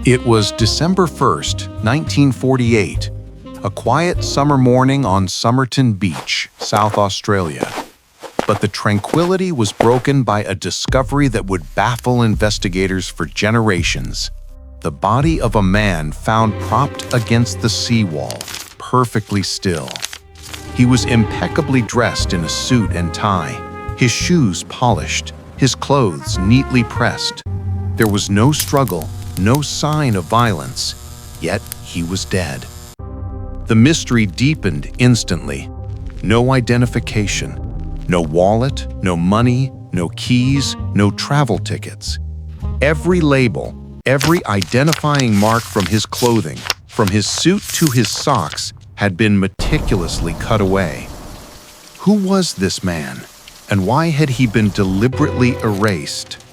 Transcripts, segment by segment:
It was December 1st, 1948, a quiet summer morning on Somerton Beach, South Australia. But the tranquility was broken by a discovery that would baffle investigators for generations. The body of a man found propped against the seawall, perfectly still. He was impeccably dressed in a suit and tie, his shoes polished, his clothes neatly pressed. There was no struggle, no sign of violence, yet he was dead. The mystery deepened instantly. No identification, no wallet, no money, no keys, no travel tickets. Every label, every identifying mark from his clothing, from his suit to his socks, had been meticulously cut away. Who was this man, and why had he been deliberately erased?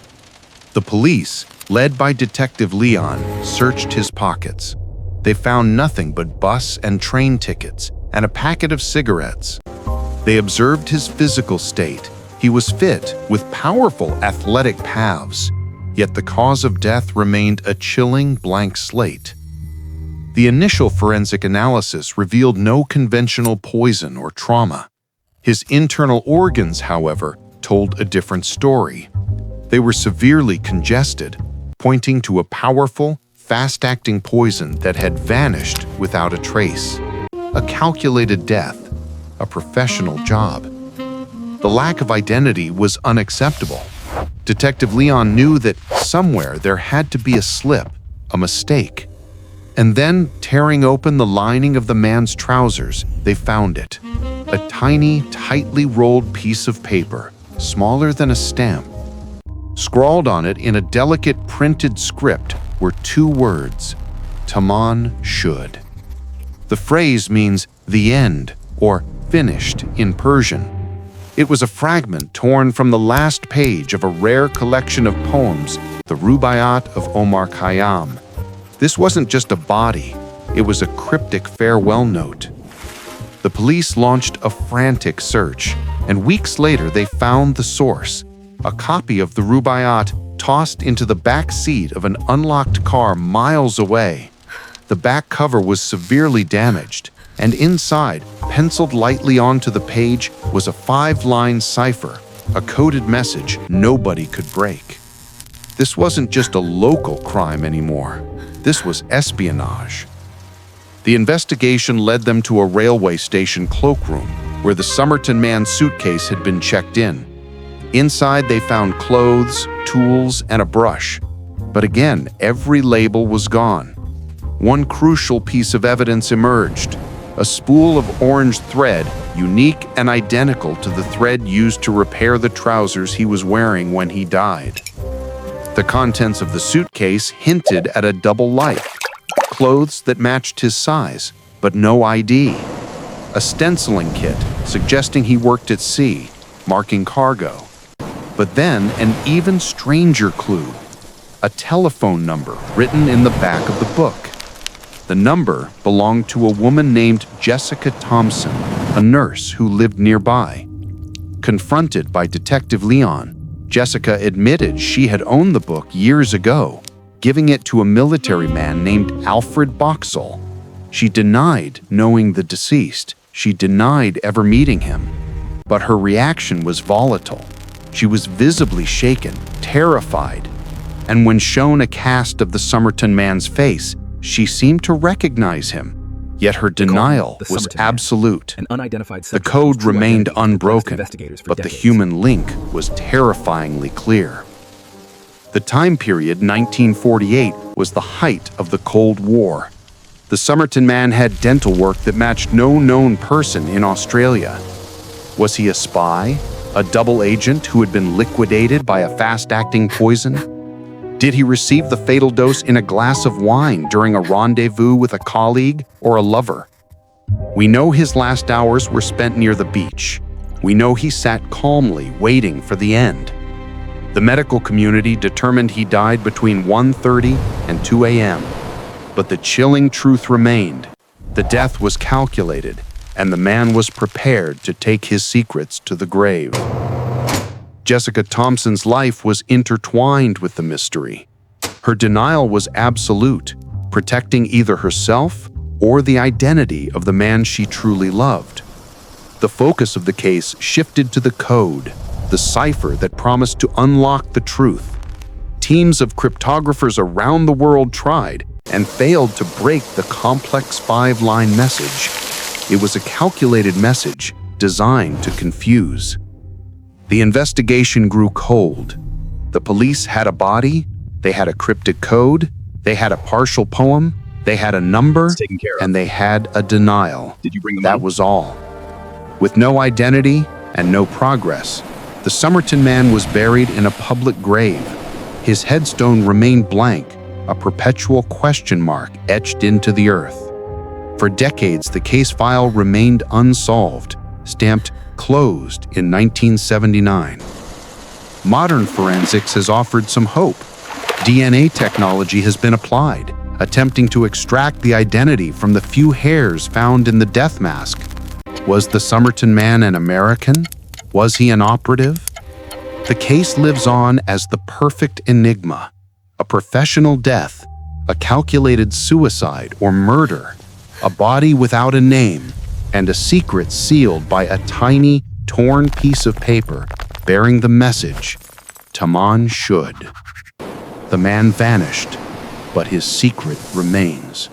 The police, led by Detective Leon, searched his pockets. They found nothing but bus and train tickets and a packet of cigarettes. They observed his physical state. He was fit, with powerful athletic calves, yet the cause of death remained a chilling blank slate. The initial forensic analysis revealed no conventional poison or trauma. His internal organs, however, told a different story. They were severely congested, pointing to a powerful, fast-acting poison that had vanished without a trace. A calculated death, a professional job. The lack of identity was unacceptable. Detective Leon knew that somewhere there had to be a slip, a mistake. And then, tearing open the lining of the man's trousers, they found it. A tiny, tightly rolled piece of paper, smaller than a stamp. Scrawled on it in a delicate printed script were two words, Taman Shud. The phrase means the end, or finished in Persian. It was a fragment torn from the last page of a rare collection of poems, the Rubáiyát of Omar Khayyám. This wasn't just a body, it was a cryptic farewell note. The police launched a frantic search, and weeks later they found the source, a copy of the Rubáiyát tossed into the back seat of an unlocked car miles away. The back cover was severely damaged, and inside, penciled lightly onto the page, was a 5-line cipher, a coded message nobody could break. This wasn't just a local crime anymore. This was espionage. The investigation led them to a railway station cloakroom, where the Somerton Man suitcase had been checked in. Inside, they found clothes, tools, and a brush. But again, every label was gone. One crucial piece of evidence emerged, a spool of orange thread, unique and identical to the thread used to repair the trousers he was wearing when he died. The contents of the suitcase hinted at a double life, clothes that matched his size, but no ID. A stenciling kit, suggesting he worked at sea, marking cargo. But then an even stranger clue, a telephone number written in the back of the book. The number belonged to a woman named Jessica Thompson, a nurse who lived nearby. Confronted by Detective Leon, Jessica admitted she had owned the book years ago, giving it to a military man named Alfred Boxall. She denied knowing the deceased. She denied ever meeting him. But her reaction was volatile. She was visibly shaken, terrified, and when shown a cast of the Somerton Man's face, she seemed to recognize him. Yet her denial was absolute. The code remained unbroken, but the human link was terrifyingly clear. The time period, 1948, was the height of the Cold War. The Somerton Man had dental work that matched no known person in Australia. Was he a spy? A double agent who had been liquidated by a fast-acting poison? Did he receive the fatal dose in a glass of wine during a rendezvous with a colleague or a lover? We know his last hours were spent near the beach. We know he sat calmly, waiting for the end. The medical community determined he died between 1:30 and 2 a.m. But the chilling truth remained. The death was calculated, and the man was prepared to take his secrets to the grave. Jessica Thompson's life was intertwined with the mystery. Her denial was absolute, protecting either herself or the identity of the man she truly loved. The focus of the case shifted to the code, the cipher that promised to unlock the truth. Teams of cryptographers around the world tried and failed to break the complex 5-line message. It was a calculated message designed to confuse. The investigation grew cold. The police had a body, they had a cryptic code, they had a partial poem, they had a number, and they had a denial. Did you bring them That home? was all. With no identity and no progress, the Somerton Man was buried in a public grave. His headstone remained blank, a perpetual question mark etched into the earth. For decades, the case file remained unsolved, stamped closed in 1979. Modern forensics has offered some hope. DNA technology has been applied, attempting to extract the identity from the few hairs found in the death mask. Was the Somerton Man an American? Was he an operative? The case lives on as the perfect enigma, a professional death, a calculated suicide or murder, a body without a name, and a secret sealed by a tiny, torn piece of paper bearing the message, Taman Shud. The man vanished, but his secret remains.